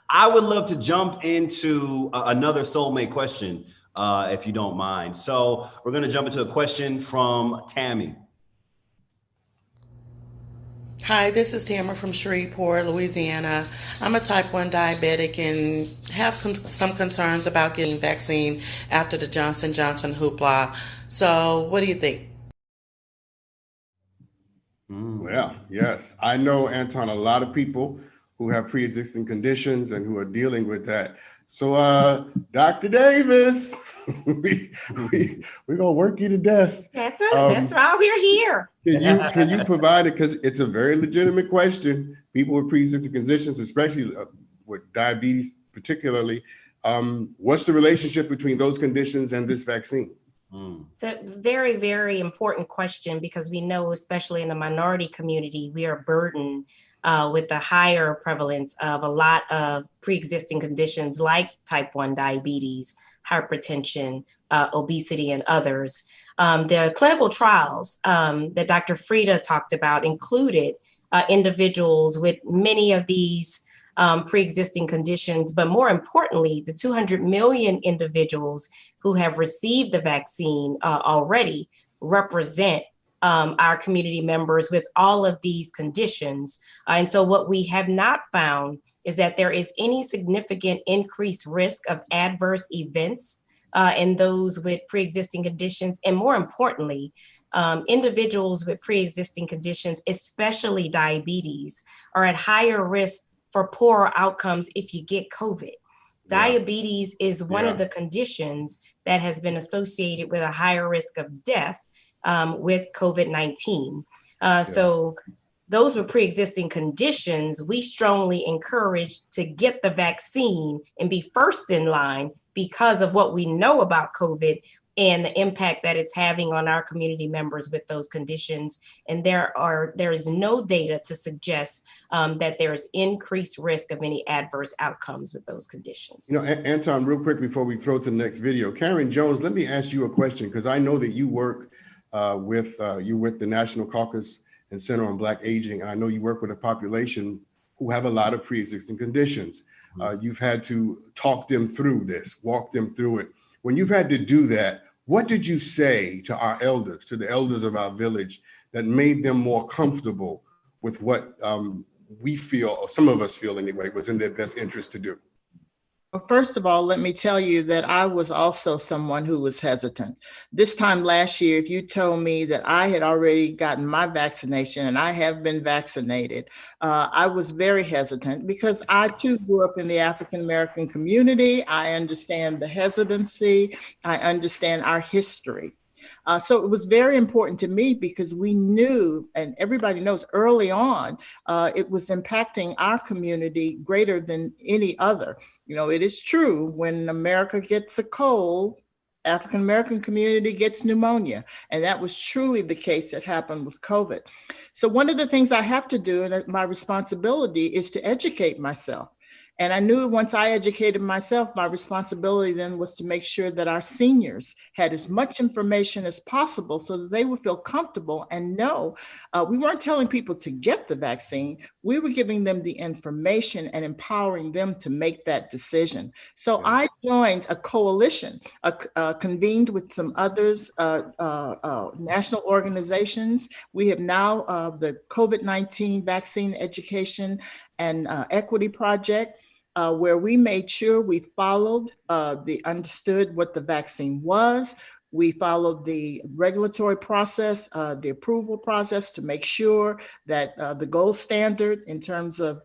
I would love to jump into another soulmate question, if you don't mind. So we're going to jump into a question from Tammy. Hi, this is Tamara from Shreveport, Louisiana. I'm a type 1 diabetic and have some concerns about getting vaccine after the Johnson Johnson hoopla. So, what do you think? Well, yes, I know, Anton, a lot of people who have pre-existing conditions and who are dealing with that. So, Dr. Davis, we're gonna work you to death. That's why we're here. Can you provide it, because it's a very legitimate question. People with pre-existing conditions, especially with diabetes, particularly, what's the relationship between those conditions and this vaccine? It's a very, very important question, because we know, especially in the minority community, we are burdened with the higher prevalence of a lot of pre-existing conditions like type 1 diabetes, hypertension, obesity, and others. The clinical trials that Dr. Frieda talked about included individuals with many of these pre-existing conditions, but more importantly, the 200 million individuals who have received the vaccine already represent our community members with all of these conditions. And so what we have not found is that there is any significant increased risk of adverse events in those with pre-existing conditions. And more importantly, individuals with pre-existing conditions, especially diabetes, are at higher risk for poorer outcomes if you get COVID. Diabetes is one of the conditions that has been associated with a higher risk of death with COVID-19. So those with pre-existing conditions, we strongly encourage to get the vaccine and be first in line because of what we know about COVID and the impact that it's having on our community members with those conditions. And there is no data to suggest that there is increased risk of any adverse outcomes with those conditions. You know, Anton, real quick before we throw to the next video, Karyne Jones, let me ask you a question, because I know that you work with the National Caucus and Center on Black Aging, and I know you work with a population who have a lot of pre-existing conditions. You've had to talk them through this, walk them through it. When you've had to do that, what did you say to our elders, to the elders of our village, that made them more comfortable with what we feel, or some of us feel anyway, was in their best interest to do? Well, first of all, let me tell you that I was also someone who was hesitant. This time last year, if you told me that I had already gotten my vaccination and I have been vaccinated, I was very hesitant, because I too grew up in the African-American community. I understand the hesitancy. I understand our history. So it was very important to me, because we knew, and everybody knows early on, it was impacting our community greater than any other. You know, it is true, when America gets a cold, African-American community gets pneumonia. And that was truly the case that happened with COVID. So one of the things I have to do, and my responsibility, is to educate myself. And I knew once I educated myself, my responsibility then was to make sure that our seniors had as much information as possible so that they would feel comfortable and know. We weren't telling people to get the vaccine. We were giving them the information and empowering them to make that decision. So I joined a coalition, convened with some others, national organizations. We have now the COVID-19 Vaccine Education and Equity Project, where we made sure we followed, understood what the vaccine was. We followed the regulatory process, the approval process, to make sure that the gold standard in terms of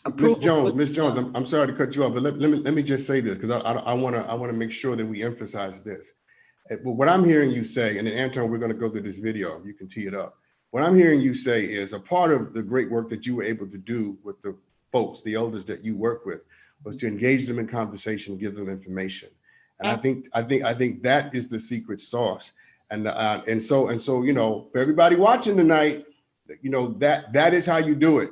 approval. Ms. Jones, I'm sorry to cut you off, but let me just say this, because I want to make sure that we emphasize this. What I'm hearing you say, and then Anton, we're going to go through this video, you can tee it up. What I'm hearing you say is a part of the great work that you were able to do with the folks, the elders that you work with, was to engage them in conversation, give them information. And I think that is the secret sauce. And so, you know, for everybody watching tonight, you know, that is how you do it.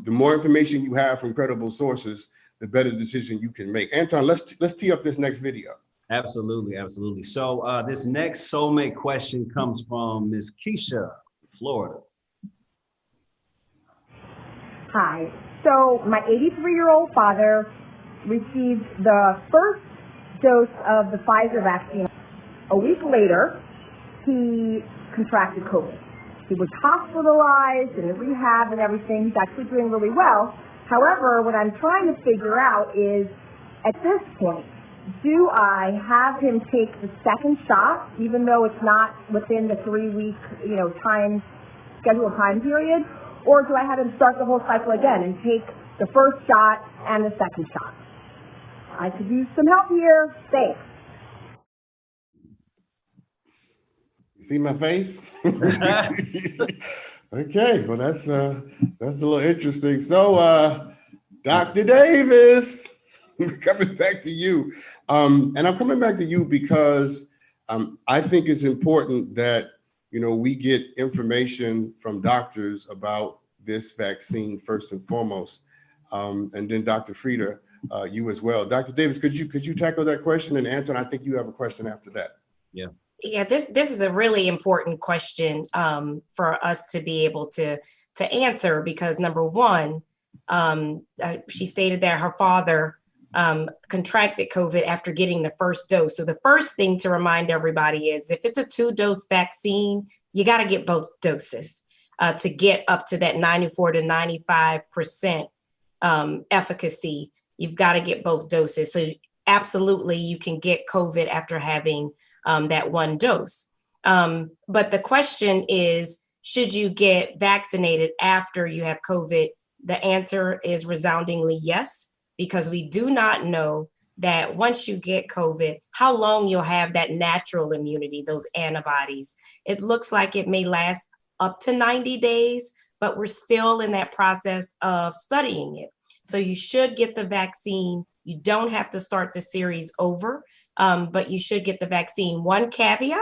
The more information you have from credible sources, the better decision you can make. Anton, let's tee up this next video. Absolutely, absolutely. So this next soulmate question comes from Miss Keisha, Florida. Hi, So my 83-year-old father received the first dose of the Pfizer vaccine. A week later, he contracted COVID. He was hospitalized and in rehab and everything. He's actually doing really well. However, what I'm trying to figure out is, at this point, do I have him take the second shot, even though it's not within the 3-week, scheduled time period, or do I have him start the whole cycle again and take the first shot and the second shot? I could use some help here. Thanks. You see my face? Okay, well that's a little interesting. So, Dr. Davis, we're coming back to you, and I'm coming back to you because I think it's important that we get information from doctors about this vaccine first and foremost, and then Dr. Frieda, you as well. Dr. Davis, could you tackle that question? And Anton, I think you have a question after that. Yeah, this is a really important question for us to be able to answer, because number one, she stated that her father contracted COVID after getting the first dose. So the first thing to remind everybody is, if it's a 2-dose vaccine, you got to get both doses to get up to that 94 to 95% efficacy. You've got to get both doses. So absolutely, you can get COVID after having that one dose. But the question is, should you get vaccinated after you have COVID? The answer is resoundingly yes, because we do not know that once you get COVID, how long you'll have that natural immunity, those antibodies. It looks like it may last up to 90 days, but we're still in that process of studying it. So you should get the vaccine. You don't have to start the series over. But you should get the vaccine. One caveat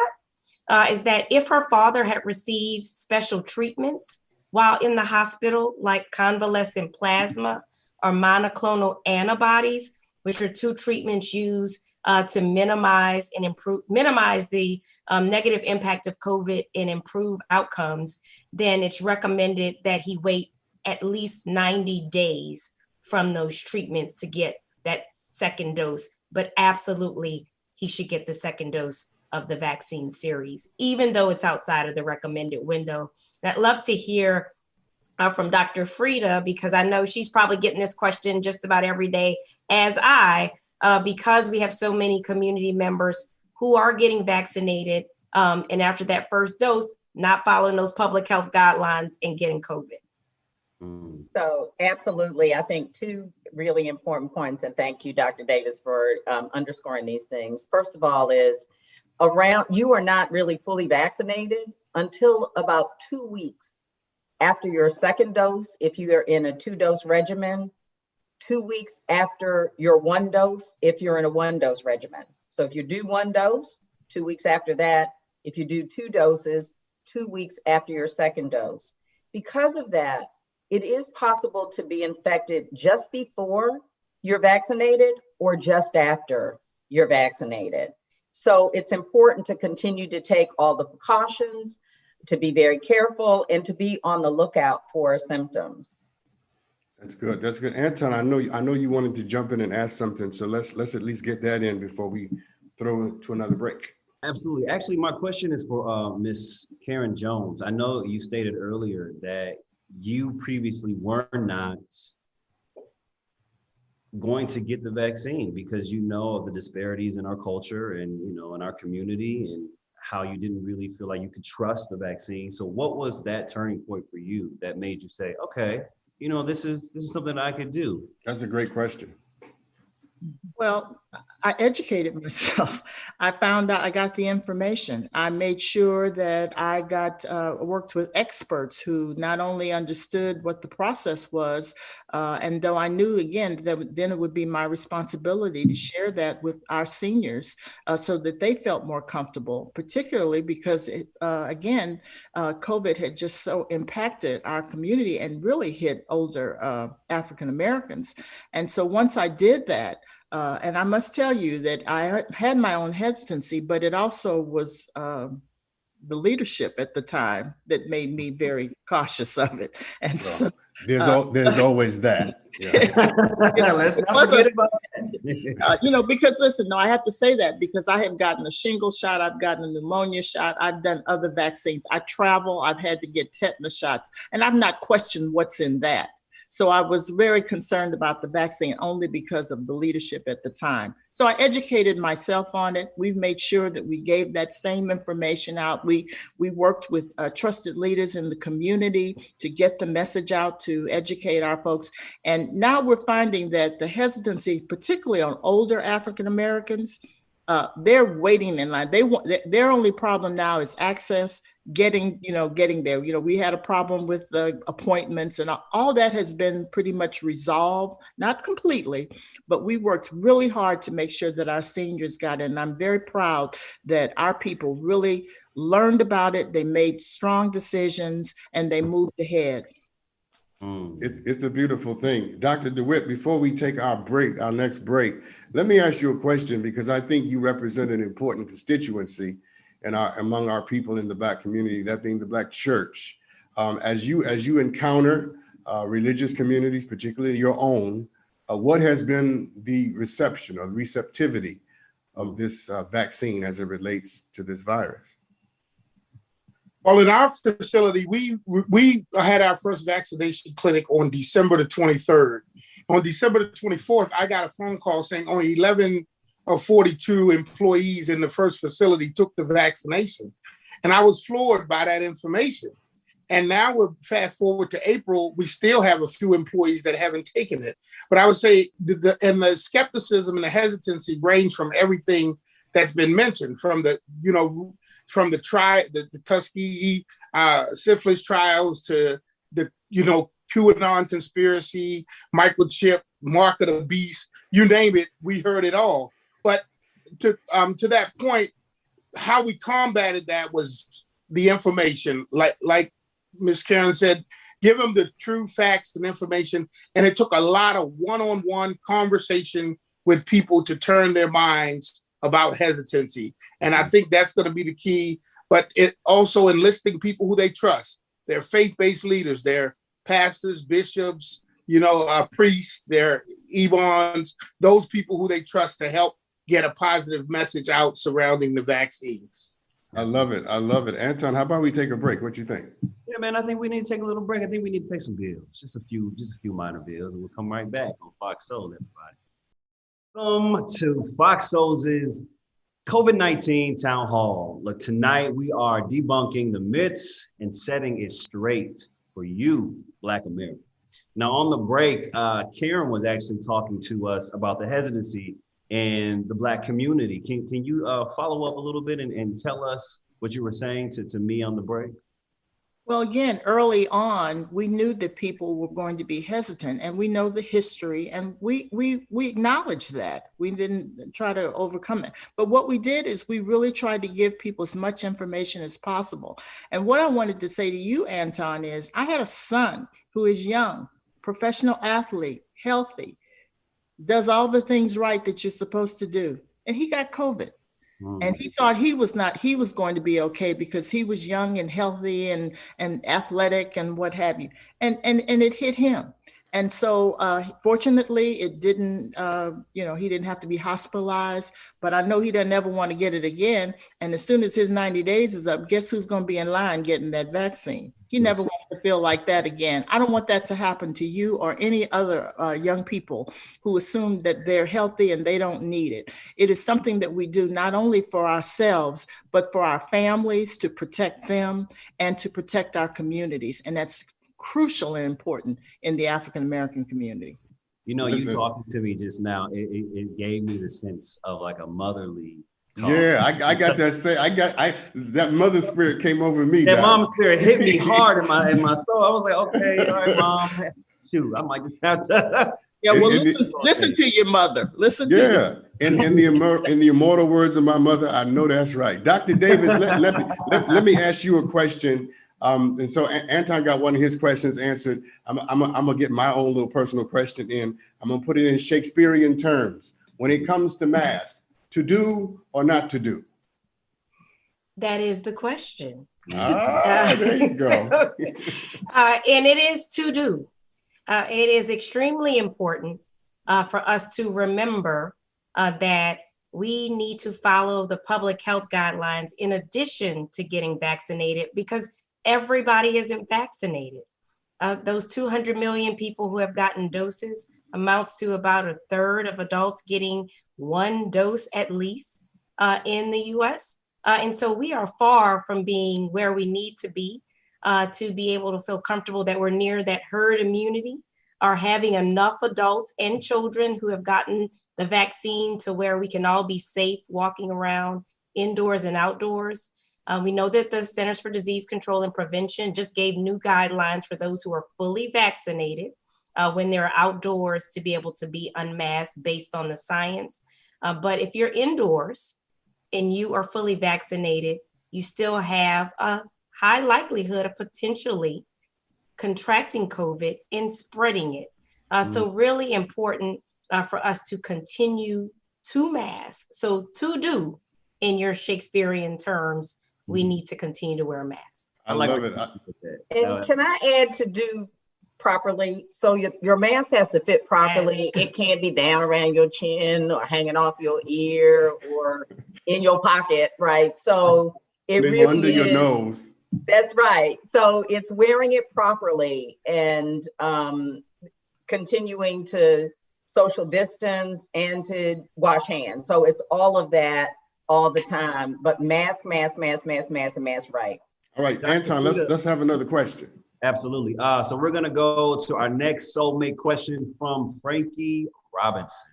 is that if her father had received special treatments while in the hospital, like convalescent plasma or monoclonal antibodies, which are 2 treatments used to minimize the negative impact of COVID and improve outcomes, then it's recommended that he wait at least 90 days from those treatments to get that second dose. But absolutely, he should get the second dose of the vaccine series, even though it's outside of the recommended window. And I'd love to hear from Dr. Frieda, because I know she's probably getting this question just about every day, as because we have so many community members who are getting vaccinated, and after that first dose, not following those public health guidelines and getting COVID. So absolutely, I think 2 really important points, and thank you, Dr. Davis, for underscoring these things. First of all is, you are not really fully vaccinated until about 2 weeks after your second dose, if you are in a 2-dose regimen, 2 weeks after your 1 dose, if you're in a 1-dose regimen. So if you do 1 dose, 2 weeks after that. If you do 2 doses, 2 weeks after your second dose. Because of that, it is possible to be infected just before you're vaccinated or just after you're vaccinated. So it's important to continue to take all the precautions, to be very careful, and to be on the lookout for symptoms. That's good. That's good. Anton, I know you wanted to jump in and ask something, so let's at least get that in before we throw it to another break. Absolutely. Actually, my question is for Ms. Karyne Jones. I know you stated earlier that you previously were not going to get the vaccine because you know of the disparities in our culture and in our community, and how you didn't really feel like you could trust the vaccine. So what was that turning point for you that made you say, okay, this is something I could do? That's a great question. Well, I educated myself. I found out, I got the information. I made sure that I worked with experts who not only understood what the process was, and though I knew, again, that then it would be my responsibility to share that with our seniors so that they felt more comfortable, particularly because, COVID had just so impacted our community and really hit older African Americans. And so once I did that, and I must tell you that I had my own hesitancy, but it also was the leadership at the time that made me very cautious of it. And There's always that. Yeah. Let's not forget about that. Because listen, no, I have to say that because I have gotten a shingle shot, I've gotten a pneumonia shot, I've done other vaccines. I travel, I've had to get tetanus shots, and I've not questioned what's in that. So I was very concerned about the vaccine only because of the leadership at the time. So I educated myself on it. We've made sure that we gave that same information out. We worked with trusted leaders in the community to get the message out to educate our folks. And now we're finding that the hesitancy, particularly on older African Americans, they're waiting in line. Their only problem now is access, getting there. We had a problem with the appointments, and all that has been pretty much resolved, not completely, but we worked really hard to make sure that our seniors got in. And I'm very proud that our people really learned about it. They made strong decisions and they moved ahead. It's a beautiful thing. Dr. DeWitt, before we take our next break, let me ask you a question, because I think you represent an important constituency among our people in the Black community, that being the Black church. As you encounter religious communities, particularly your own, what has been the reception or receptivity of this vaccine as it relates to this virus? Well, in our facility, we had our first vaccination clinic on December the 23rd. On December the 24th, I got a phone call saying only 11 of 42 employees in the first facility took the vaccination. And I was floored by that information. And now we're fast forward to April, we still have a few employees that haven't taken it. But I would say the skepticism and the hesitancy range from everything that's been mentioned, from the Tuskegee syphilis trials to the QAnon conspiracy, microchip, mark of the beast, you name it, we heard it all. But to that point, how we combated that was the information, like Ms. Karyne said, give them the true facts and information. And it took a lot of one-on-one conversation with people to turn their minds about hesitancy. And I think that's going to be the key, but it also enlisting people who they trust. They're faith-based leaders, they're pastors, bishops, priests, they're imams, those people who they trust to help get a positive message out surrounding the vaccines. I love it. Anton, how about we take a break? What you think? Yeah, man, I think we need to take a little break. I think we need to pay some bills, just a few minor bills, and we'll come right back on Fox Soul, everybody. Welcome to Fox Soul's COVID-19 Town Hall. Look, tonight we are debunking the myths and setting it straight for you, Black America. Now, on the break, Karyne was actually talking to us about the hesitancy in the Black community. Can you follow up a little bit and tell us what you were saying to me on the break? Well, again, early on, we knew that people were going to be hesitant, and we know the history, and we acknowledge that. We didn't try to overcome it. But what we did is we really tried to give people as much information as possible. And what I wanted to say to you, Anton, is I had a son who is young, professional athlete, healthy, does all the things right that you're supposed to do, and he got COVID. And he thought he was going to be okay because he was young and healthy and athletic and what have you. And it hit him. And so fortunately it didn't, he didn't have to be hospitalized, but I know he doesn't ever want to get it again. And as soon as his 90 days is up, guess who's going to be in line getting that vaccine? He never wants to feel like that again. I don't want that to happen to you or any other young people who assume that they're healthy and they don't need it. It is something that we do not only for ourselves, but for our families, to protect them and to protect our communities. And that's crucial and important in the African-American community. You talking to me just now, it gave me the sense of like a motherly talk. Yeah, I got that that mother spirit came over me. That mom spirit hit me hard in my soul. I was like, okay, all right, mom. Shoot, I might just have to. Yeah, well, listen to your mother. Listen to your in the immortal words of my mother, I know that's right. Dr. Davis, let me ask you a question. And so Anton got one of his questions answered. I'm gonna get my own little personal question in. I'm gonna put it in Shakespearean terms. When it comes to masks, to do or not to do? That is the question. There you go. And it is to do. It is extremely important for us to remember that we need to follow the public health guidelines in addition to getting vaccinated, because everybody isn't vaccinated. Those 200 million people who have gotten doses amounts to about a third of adults getting one dose at least in the US. And so we are far from being where we need to be able to feel comfortable that we're near that herd immunity, or having enough adults and children who have gotten the vaccine to where we can all be safe walking around indoors and outdoors. We know that the Centers for Disease Control and Prevention just gave new guidelines for those who are fully vaccinated when they're outdoors to be able to be unmasked based on the science. But if you're indoors and you are fully vaccinated, you still have a high likelihood of potentially contracting COVID and spreading it. So really important for us to continue to mask. So to do, in your Shakespearean terms, we need to continue to wear a mask. I love it. And can I add to do properly? So your mask has to fit properly. Yes. It can't be down around your chin or hanging off your ear or in your pocket, right? So it really under your nose. That's right. So it's wearing it properly and continuing to social distance and to wash hands. So it's all of that all the time, but mask, and mask right. All right, Anton, let's have another question. Absolutely. So we're gonna go to our next soulmate question from Frankie Robinson.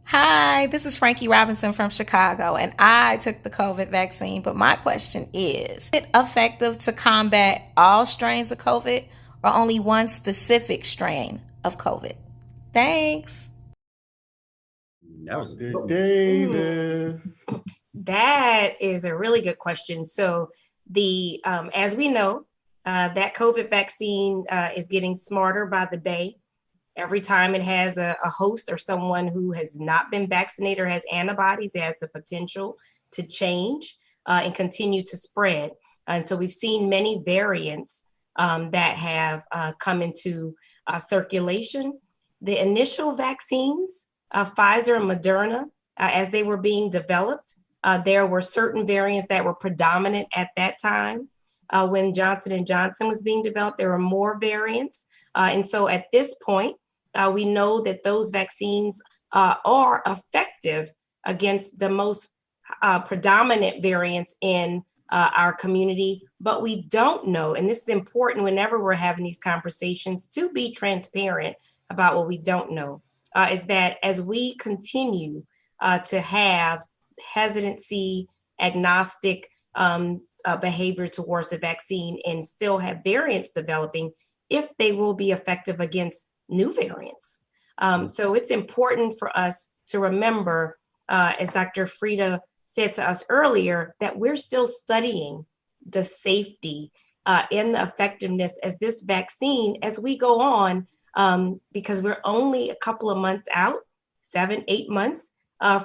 Hi, this is Frankie Robinson from Chicago, and I took the COVID vaccine, but my question is it effective to combat all strains of COVID or only one specific strain of COVID? Thanks. That was Davis. That is a really good question. So the as we know, that COVID vaccine is getting smarter by the day. Every time it has a host or someone who has not been vaccinated or has antibodies, it has the potential to change and continue to spread. And so we've seen many variants that have come into circulation. The initial vaccines, Pfizer and Moderna, as they were being developed, there were certain variants that were predominant at that time. When Johnson & Johnson was being developed, there were more variants. And so at this point, we know that those vaccines are effective against the most predominant variants in our community, but we don't know, and this is important whenever we're having these conversations, to be transparent about what we don't know, is that as we continue to have hesitancy, agnostic behavior towards the vaccine and still have variants developing, if they will be effective against new variants. So it's important for us to remember, as Dr. Frida said to us earlier, that we're still studying the safety and the effectiveness as this vaccine as we go on, because we're only a couple of months out, 7-8 months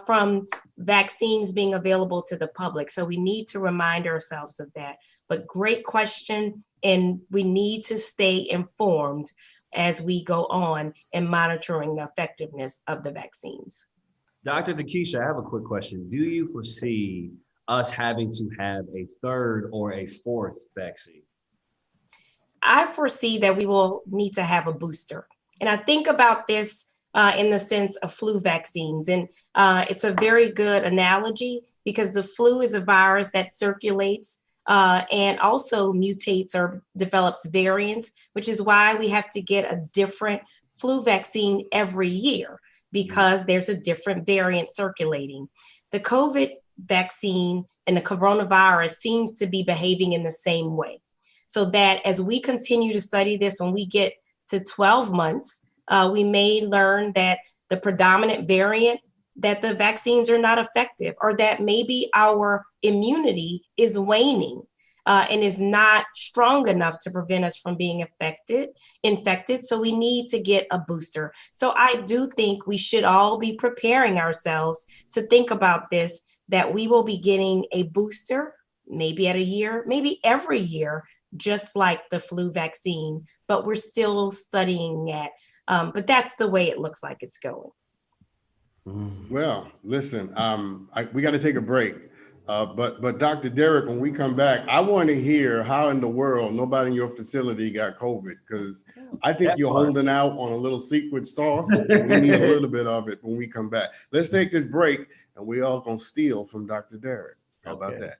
from vaccines being available to the public. So we need to remind ourselves of that. But great question, and we need to stay informed as we go on in monitoring the effectiveness of the vaccines. Dr. Takeisha, I have a quick question. Do you foresee us having to have a third or a fourth vaccine? I foresee that we will need to have a booster. And I think about this in the sense of flu vaccines. And it's a very good analogy because the flu is a virus that circulates and also mutates or develops variants, which is why we have to get a different flu vaccine every year, because there's a different variant circulating. The COVID vaccine and the coronavirus seems to be behaving in the same way. So that as we continue to study this, when we get to 12 months, we may learn that the predominant variant, that the vaccines are not effective, or that maybe our immunity is waning and is not strong enough to prevent us from being infected. So we need to get a booster. So I do think we should all be preparing ourselves to think about this, that we will be getting a booster, maybe at a year, maybe every year, just like the flu vaccine, but we're still studying it. But that's the way it looks like it's going. Well, listen, we got to take a break. But Dr. Derrick, when we come back, I want to hear how in the world nobody in your facility got COVID, because I think you're holding out on a little secret sauce. We need a little bit of it when we come back. Let's take this break, and we all gonna steal from Dr. Derrick. How about that?